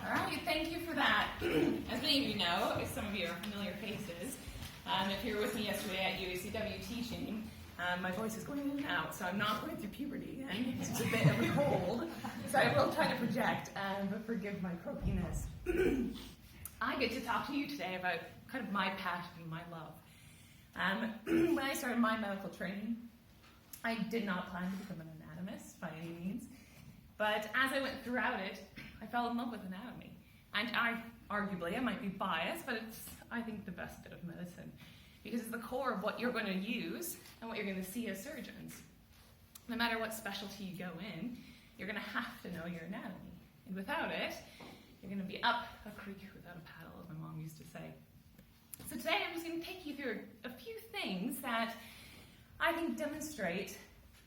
All right, thank you for that. As many of you know, some of you are familiar faces. If you were with me yesterday at UKCAT teaching, my voice is going in and out, so I'm not going through puberty, and it's just a bit of a cold, so I will try to project, but forgive my croakiness. I get to talk to you today about kind of my passion, my love. When I started my medical training, I did not plan to become an anatomist by any means, but as I went throughout it, I fell in love with anatomy. And arguably, I might be biased, but it's, I think, the best bit of medicine, because it's the core of what you're going to use and what you're going to see as surgeons. No matter what specialty you go in, you're going to have to know your anatomy. And without it, you're going to be up a creek without a paddle, as my mom used to say. So today I'm just going to take you through a few things that I think demonstrate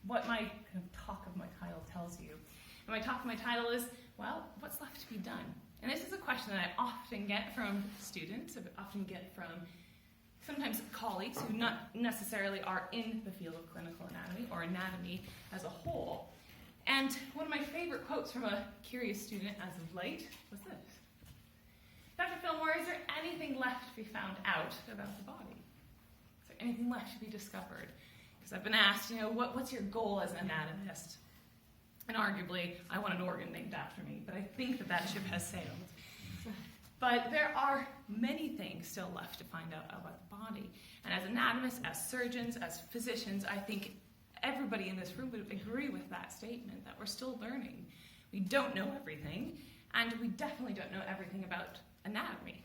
what my kind of talk of my title tells you. And my talk of my title is, well, what's left to be done? And this is a question that I often get from students, I often get from sometimes colleagues who not necessarily are in the field of clinical anatomy or anatomy as a whole. And one of my favorite quotes from a curious student as of late was this: Dr. Fillmore, is there anything left to be found out about the body? Is there anything left to be discovered? Because I've been asked, what's your goal as an anatomist? And arguably, I want an organ named after me, but I think that ship has sailed. But there are many things still left to find out about the body. And as anatomists, as surgeons, as physicians, I think everybody in this room would agree with that statement, that we're still learning. We don't know everything, and we definitely don't know everything about anatomy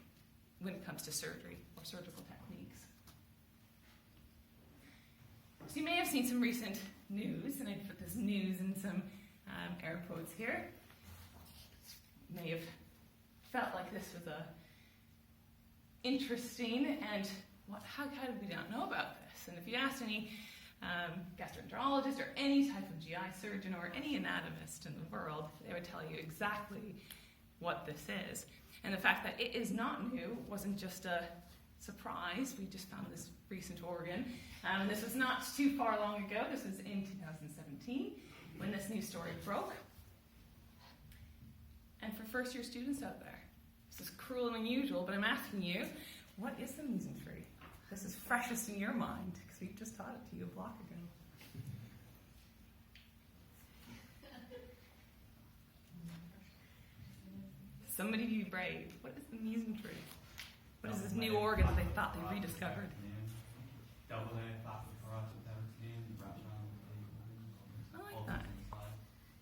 when it comes to surgery or surgical techniques. So you may have seen some recent news, and I put this news in some air quotes here. May have felt like this was interesting, and how did we not know about this? And if you asked any gastroenterologist or any type of GI surgeon or any anatomist in the world, they would tell you exactly what this is. And the fact that it is not new wasn't just a surprise. We just found this recent organ. And this was not too far long ago. This was in 2017 when this news story broke. And for first-year students out there, this is cruel and unusual, but I'm asking you, what is the mesentery? This is freshest in your mind, because we just taught it to you a block ago. Somebody be brave. What is the mesentery? What is this new organ that they thought they rediscovered? I like that.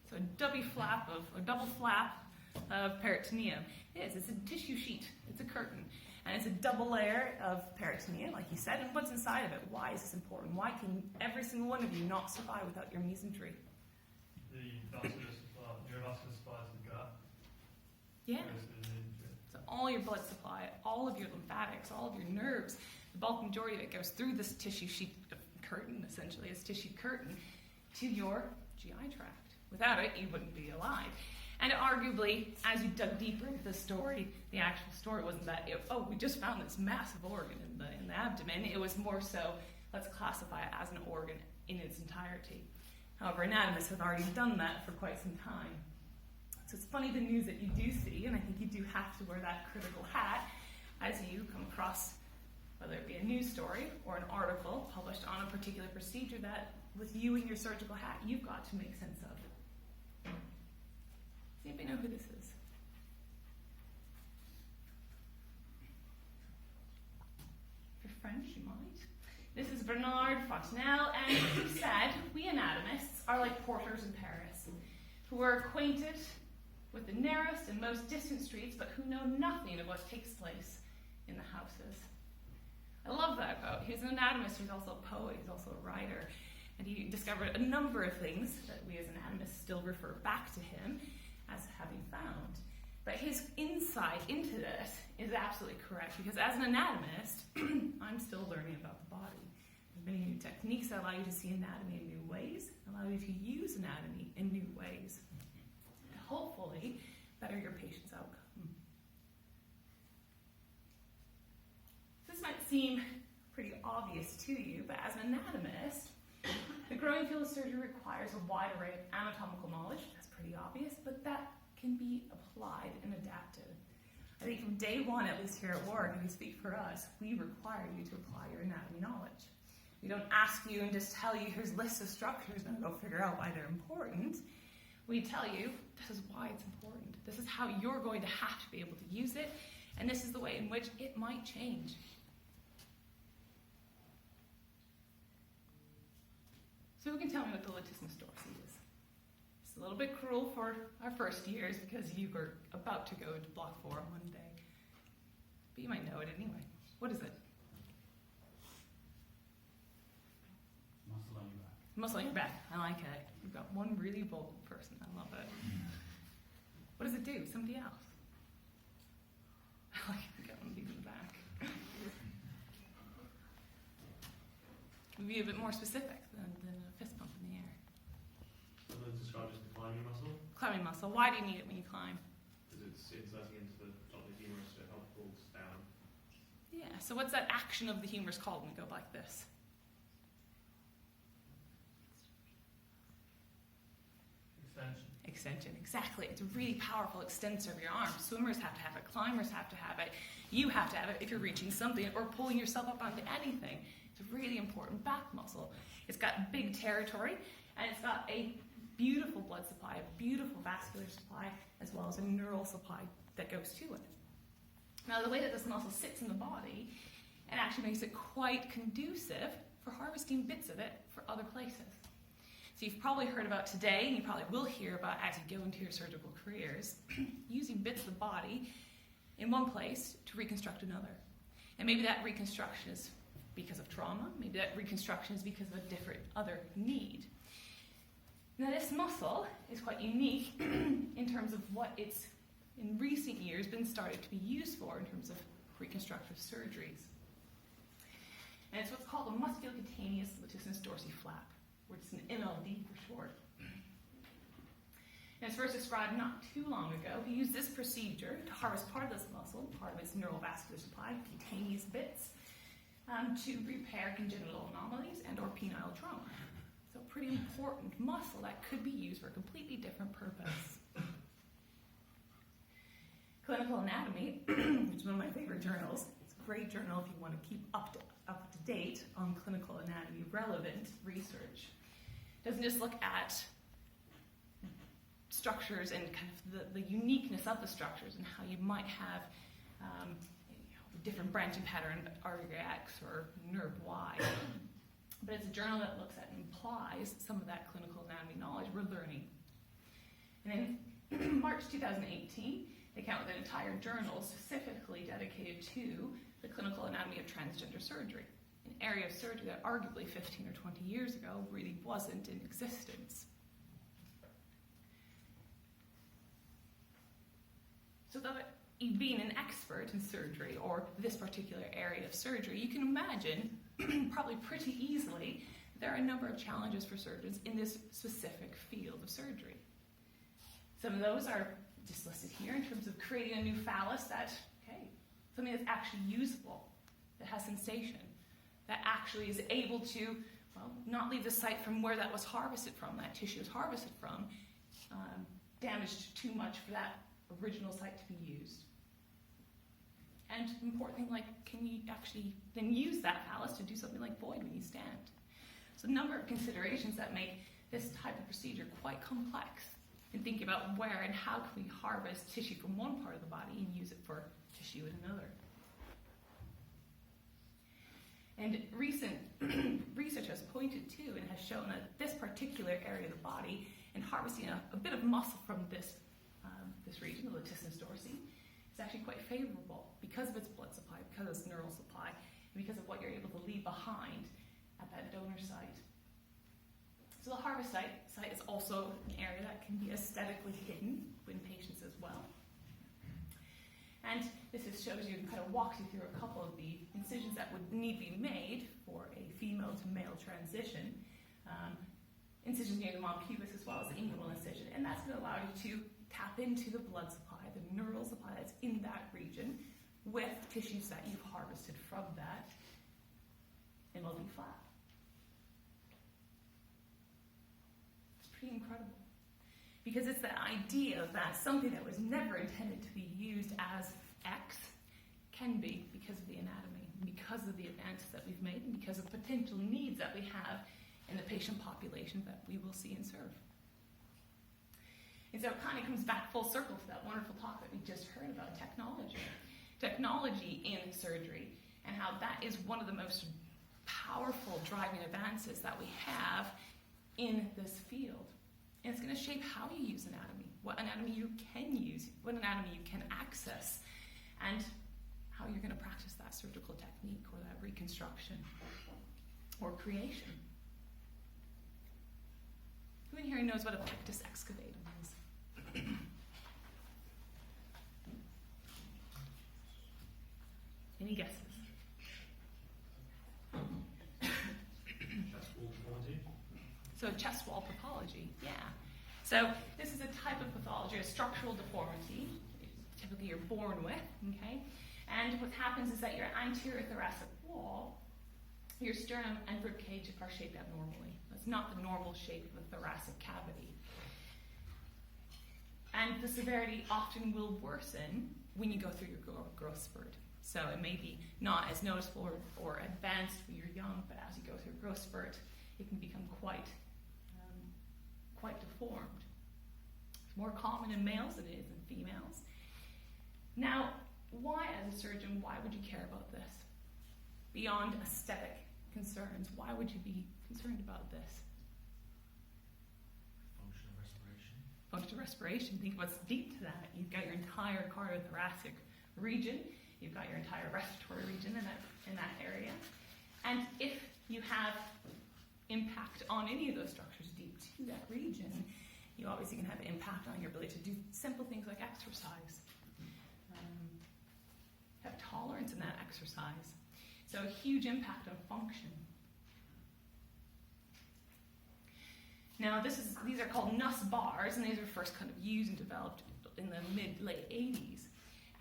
So a double flap of peritoneum. It's a tissue sheet. It's a curtain. And it's a double layer of peritoneum, like you said. And what's inside of it? Why is this important? Why can every single one of you not survive without your mesentery? The neurovascular supply to the gut. Yeah. So all your blood supply, all of your lymphatics, all of your nerves, the bulk majority of it goes through this tissue sheet curtain, essentially, this tissue curtain, to your GI tract. Without it, you wouldn't be alive. And arguably, as you dug deeper into the story, the actual story wasn't that, we just found this massive organ in the abdomen. It was more so, let's classify it as an organ in its entirety. However, anatomists have already done that for quite some time. So it's funny the news that you do see, and I think you do have to wear that critical hat as you come across, whether it be a news story or an article published on a particular procedure that, with you in your surgical hat, you've got to make sense of. See if you know who this is. If you're French, you might. This is Bernard Fontenelle, and he said, we anatomists are like porters in Paris, who are acquainted with the narrowest and most distant streets, but who know nothing of what takes place in the houses. I love that quote. He was an anatomist, he was also a poet, he was also a writer, and he discovered a number of things that we as anatomists still refer back to him as having found. But his insight into this is absolutely correct, because as an anatomist, I'm still learning about the body. There's many new techniques that allow you to see anatomy in new ways, allow you to use anatomy in new ways, to hopefully better your patient's outcome. This might seem pretty obvious to you, but as an anatomist, the growing field of surgery requires a wide array of anatomical knowledge. That's pretty obvious, but that can be applied and adapted. I think from day one, at least here at work, and we speak for us, we require you to apply your anatomy knowledge. We don't ask you and just tell you here's lists of structures and go figure out why they're important. We tell you this is why it's important. This is how you're going to have to be able to use it, and this is the way in which it might change. So who can tell me what the latissimus dorsi is? It's a little bit cruel for our first years because you were about to go into block 4 on Monday. But you might know it anyway. What is it? Muscle on your back. Muscle on your back. I like it. You've got one really bold person. I love it. What does it do? Somebody else. I like it. Get one of these in the back. Be a bit more specific than a fist bump in the air. Sometimes described as the climbing muscle, Climbing muscle. Why do you need it when you climb? because it's inserting into the top of the humerus to help pulls down. Yeah. So what's that action of the humerus called when we go like this? Extension. Extension. Exactly. It's a really powerful extensor of your arm. Swimmers have to have it. Climbers have to have it. You have to have it if you're reaching something or pulling yourself up onto anything. It's a really important back muscle. It's got big territory, and it's got a beautiful blood supply, a beautiful vascular supply, as well as a neural supply that goes to it. Now, the way that this muscle sits in the body, it actually makes it quite conducive for harvesting bits of it for other places. So you've probably heard about today, and you probably will hear about as you go into your surgical careers, using bits of the body in one place to reconstruct another. And maybe that reconstruction is because of trauma, maybe that reconstruction is because of a different other need. Now this muscle is quite unique in terms of what it's in recent years been started to be used for in terms of reconstructive surgeries. And it's what's called a musculocutaneous latissimus dorsi flap, which is an MLD for short. And it's first described not too long ago. He used this procedure to harvest part of this muscle, part of its neurovascular supply, cutaneous bits, to repair congenital anomalies and or penile trauma. So a pretty important muscle that could be used for a completely different purpose. Clinical Anatomy, which is one of my favorite journals. It's a great journal if you want to keep up to date on clinical anatomy relevant research. It doesn't just look at structures and kind of the uniqueness of the structures and how you might have different branching pattern, artery X or nerve Y. But it's a journal that looks at and applies some of that clinical anatomy knowledge we're learning. And in March 2018, they came out with an entire journal specifically dedicated to the clinical anatomy of transgender surgery, an area of surgery that arguably 15 or 20 years ago really wasn't in existence. So that being an expert in surgery or this particular area of surgery, you can imagine probably pretty easily there are a number of challenges for surgeons in this specific field of surgery. Some of those are just listed here in terms of creating a new phallus that, something that's actually usable, that has sensation, that actually is able to, not leave the site from where that was harvested from, that tissue was harvested from, damaged too much for that original site to be used. And important thing, can you actually then use that phallus to do something like void when you stand? So a number of considerations that make this type of procedure quite complex in thinking about where and how can we harvest tissue from one part of the body and use it for tissue in another. And recent research has pointed to and has shown that this particular area of the body and harvesting a bit of muscle from this region, the latissimus dorsi, is actually quite favorable because of its blood supply, because of its neural supply, and because of what you're able to leave behind at that donor site. So the harvest site is also an area that can be aesthetically hidden in patients as well. And this just shows you and kind of walks you through a couple of the incisions that would need to be made for a female to male transition. Incisions near the mom pubis as well as the inguinal incision. And that's going to allow you to tap into the blood supply, the neural supply that's in that region with tissues that you've harvested from that MLD flap. It's pretty incredible. Because it's the idea that something that was never intended to be used as X can be because of the anatomy, because of the advances that we've made, and because of potential needs that we have in the patient population that we will see and serve. And so it kind of comes back full circle to that wonderful talk that we just heard about technology. Technology in surgery, and how that is one of the most powerful driving advances that we have in this field. And it's going to shape how you use anatomy, what anatomy you can use, what anatomy you can access, and how you're going to practice that surgical technique or that reconstruction or creation. Who in here knows what a pectus excavatum is? Any guesses? Chest wall pathology. So chest wall pathology, yeah. So this is a type of pathology, a structural deformity, typically you're born with, okay? And what happens is that your anterior thoracic wall, your sternum and rib cage are shaped abnormally. That's not the normal shape of a thoracic cavity. And the severity often will worsen when you go through your growth spurt. So it may be not as noticeable or advanced when you're young, but as you go through a growth spurt, it can become quite deformed. It's more common in males than it is in females. Now, why, as a surgeon, why would you care about this? Beyond aesthetic concerns, why would you be concerned about this? Functional respiration. Functional respiration, think what's deep to that. You've got your entire cardiothoracic region, you've got your entire respiratory region in that area. And if you have impact on any of those structures deep to that region, you obviously can have impact on your ability to do simple things like exercise. Have tolerance in that exercise. So a huge impact on function. Now these are called Nuss bars, and these were first kind of used and developed in the mid-late 80s.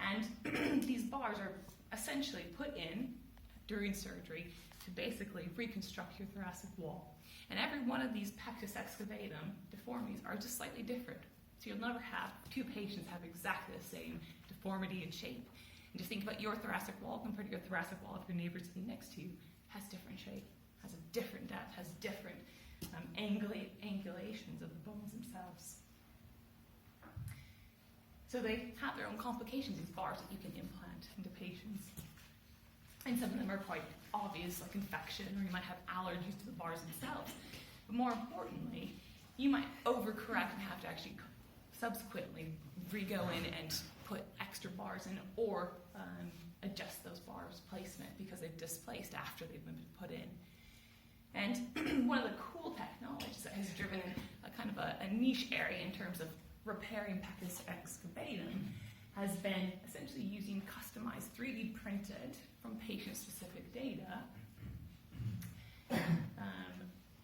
And these bars are essentially put in during surgery to basically reconstruct your thoracic wall. And every one of these pectus excavatum deformities are just slightly different. So you'll never have two patients have exactly the same deformity and shape. And just think about your thoracic wall compared to your thoracic wall if your neighbor's sitting next to you. Has different shape, has a different depth, has different angulations of the bones themselves. So they have their own complications, these bars that you can implant into patients. And some of them are quite obvious, like infection, or you might have allergies to the bars themselves. But more importantly, you might overcorrect and have to actually subsequently re-go in and put extra bars in, or adjust those bars placement because they've displaced after they've been put in. And one of the cool technologies that has driven a kind of a niche area in terms of repairing pectus excavatum has been essentially using customized 3D printed from patient-specific data,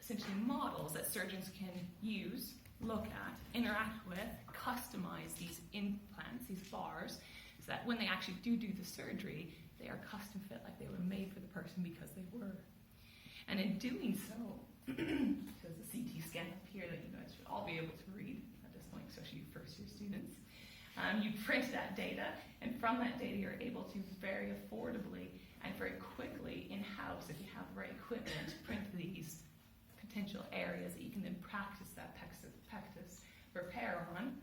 essentially models that surgeons can use, look at, interact with, customize these implants, these bars, so that when they actually do the surgery, they are custom fit, like they were made for the person because they were. And in doing so, there's a CT scan up here that you guys should all be able to read at this point, especially you first-year students. You print that data, and from that data you're able to very affordably and very quickly in-house, if you have the right equipment, print these potential areas that you can then practice that pectus repair on,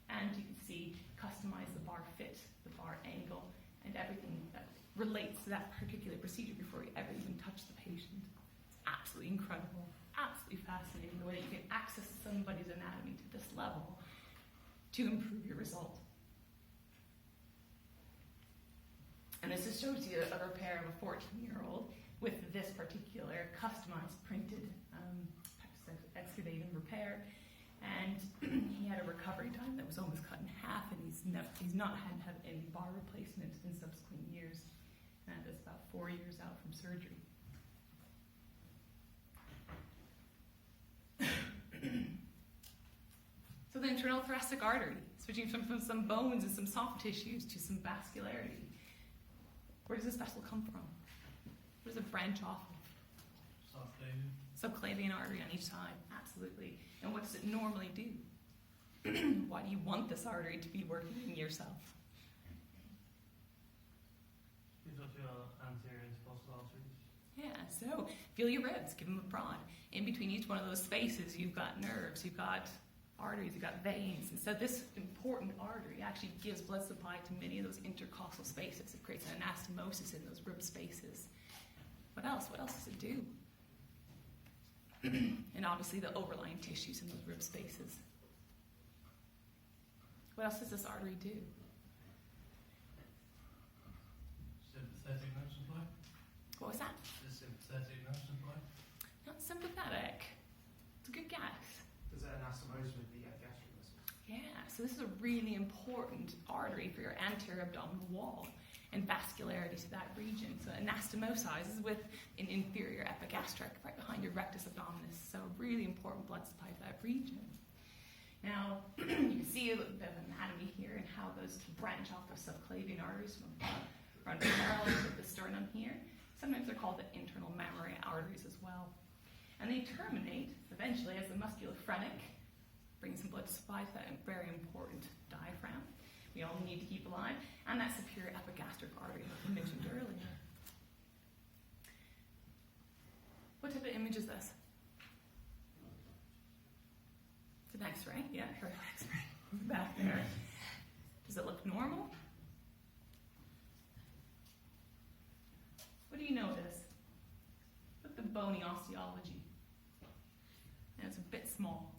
and you can see, customize the bar fit, the bar angle, and everything that relates to that particular procedure before you ever even touch the patient. It's absolutely incredible, absolutely fascinating the way that you can access somebody's anatomy to this level to improve your result. And this just shows you a repair of a 14-year-old with this particular customized printed pectus excavatum repair. And he had a recovery time that was almost cut in half, and he's not had any bar replacement in subsequent years. And that's about 4 years out from surgery. So the internal thoracic artery, switching from some bones and some soft tissues to some vascularity. Where does this vessel come from? Where does it branch off of? Subclavian artery on each side, absolutely. And what does it normally do? Why do you want this artery to be working in yourself? your anterior intercostal arteries. Yeah, so feel your ribs, give them a prod. In between each one of those spaces, you've got nerves, you've got arteries, you've got veins. And so this important artery actually gives blood supply to many of those intercostal spaces. It creates an anastomosis in those rib spaces. What else? What else does it do? And obviously the overlying tissues in those rib spaces. What else does this artery do? Sympathetic nerve supply. What was that? The sympathetic nerve supply. Not sympathetic. It's a good guess. Does that anastomose with the gastric muscles? Yeah, so this is a really important artery for your anterior abdominal wall and vascularity to that region. So it anastomosizes with an inferior epigastric right behind your rectus abdominis. So really important blood supply to that region. Now, you can see a little bit of anatomy here and how those branch off the subclavian arteries run parallel to the sternum here. Sometimes they're called the internal mammary arteries as well. And they terminate eventually as the musculophrenic, brings some blood supply to that very important diaphragm we all need to keep alive, and that superior epigastric artery that we mentioned earlier. What type of image is this? It's an X-ray, yeah, her X-ray back there. Does it look normal? What do you notice? Look at the bony osteology. And it's a bit small.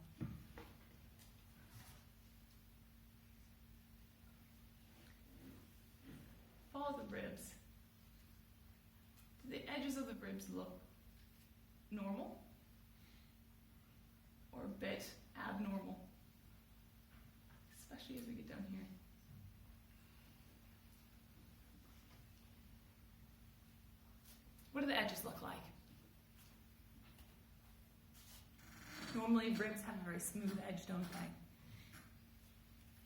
Follow the ribs. Do the edges of the ribs look normal? Or a bit abnormal? Especially as we get down here. What do the edges look like? Normally ribs have a very smooth edge, don't they?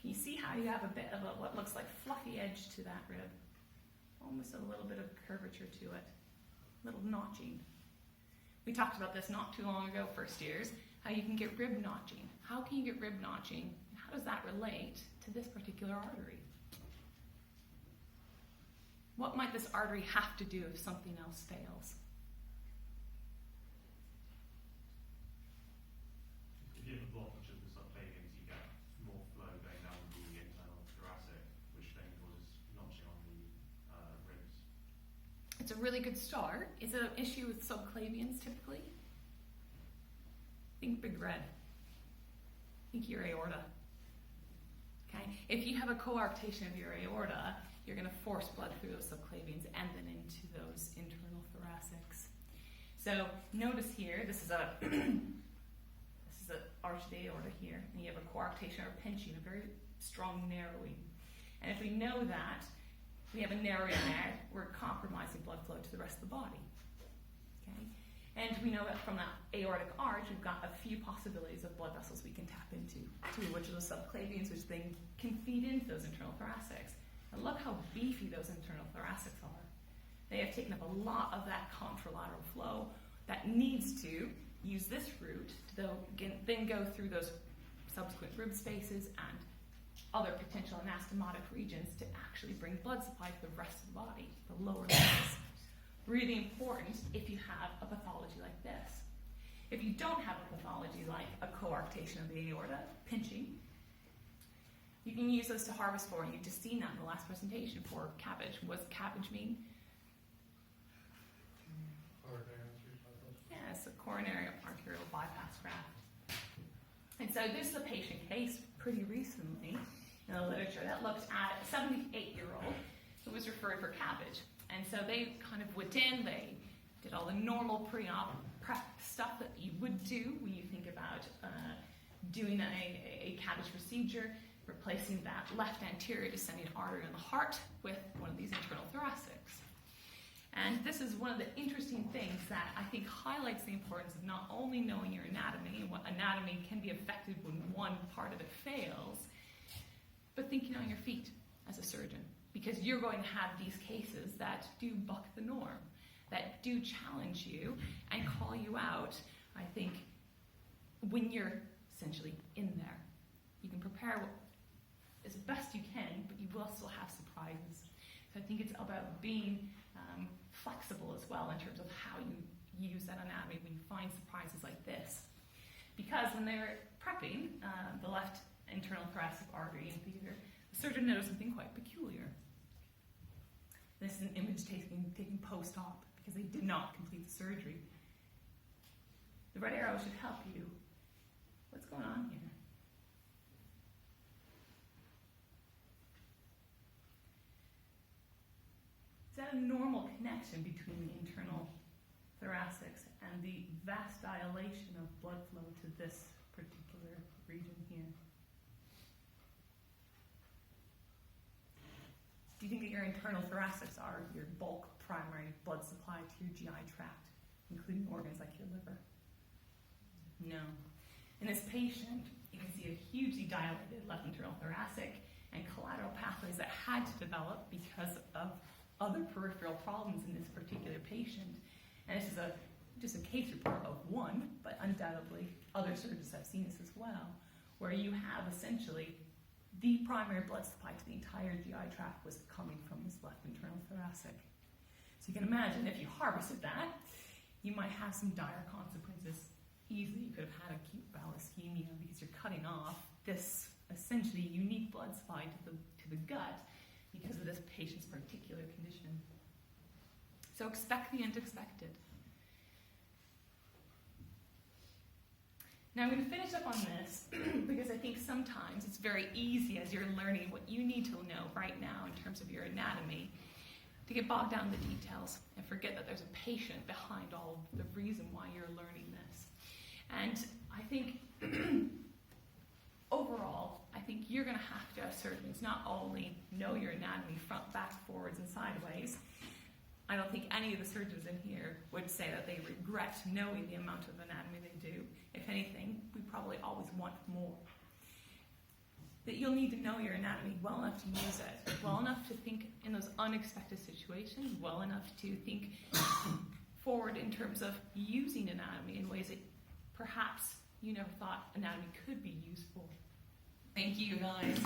Can you see how you have a bit of what looks like fluffy edge to that rib? Almost a little bit of curvature to it. A little notching. We talked about this not too long ago, first years, how you can get rib notching. How can you get rib notching? How does that relate to this particular artery? What might this artery have to do if something else fails? If you have a blockage of the subclavians, you get more flow going down the internal thoracic, which then causes notching on the ribs. It's a really good start. Is it an issue with subclavians typically? Think big red. Think your aorta. Okay? If you have a coarctation of your aorta, you're going to force blood through those subclavians and then into those internal thoracics. So notice here, this is a arch of the aorta here, and you have a coarctation or pinching, a very strong narrowing. And if we know that we have a narrowing there, we're compromising blood flow to the rest of the body. Okay? And we know that from that aortic arch, we've got a few possibilities of blood vessels we can tap into, which are the subclavians, which then can feed into those internal thoracics. And look how beefy those internal thoracics are. They have taken up a lot of that contralateral flow that needs to use this route to then go through those subsequent rib spaces and other potential anastomotic regions to actually bring blood supply to the rest of the body, the lower levels. Really important if you have a pathology like this. If you don't have a pathology like a coarctation of the aorta, pinching, you can use those to harvest for, and you've just seen that in the last presentation for cabbage. What does cabbage mean? Yeah, it's a coronary arterial bypass graft. And so this is a patient case pretty recently in the literature that looked at a 78-year-old who was referred for cabbage. And so they kind of went in, they did all the normal pre-op prep stuff that you would do when you think about doing a cabbage procedure, replacing that left anterior descending artery in the heart with one of these internal thoracics. And this is one of the interesting things that I think highlights the importance of not only knowing your anatomy and what anatomy can be affected when one part of it fails, but thinking on your feet as a surgeon. Because you're going to have these cases that do buck the norm, that do challenge you and call you out, I think, when you're essentially in there. You can prepare as best you can, but you will still have surprises. So I think it's about being flexible as well in terms of how you use that anatomy when you find surprises like this. Because when they're prepping the left internal thoracic artery in theater, the surgeon noticed something quite peculiar. This is an image taken post-op because they did not complete the surgery. The red arrow should help you. What's going on here? Is that a normal connection between the internal thoracics and the vast dilation of blood flow to this particular region here? Do you think that your internal thoracics are your bulk primary blood supply to your GI tract, including organs like your liver? No. In this patient, you can see a hugely dilated left internal thoracic and collateral pathways that had to develop because of other peripheral problems in this particular patient. And this is just a case report of one, but undoubtedly other surgeons have seen this as well, where you have essentially the primary blood supply to the entire GI tract was coming from this left internal thoracic. So you can imagine if you harvested that, you might have some dire consequences. Easily you could have had acute bowel ischemia because you're cutting off this essentially unique blood supply to the gut because of this patient's particular condition. So expect the unexpected. Now I'm going to finish up on this because I think sometimes it's very easy as you're learning what you need to know right now in terms of your anatomy to get bogged down in the details and forget that there's a patient behind all of the reason why you're learning this. And I think overall, I think you're going to have to, as surgeons, not only know your anatomy front, back, forwards, and sideways. I don't think any of the surgeons in here would say that they regret knowing the amount of anatomy they do. If anything, we probably always want more. That you'll need to know your anatomy well enough to use it, well enough to think in those unexpected situations, well enough to think forward in terms of using anatomy in ways that perhaps you never thought anatomy could be useful. Thank you, guys.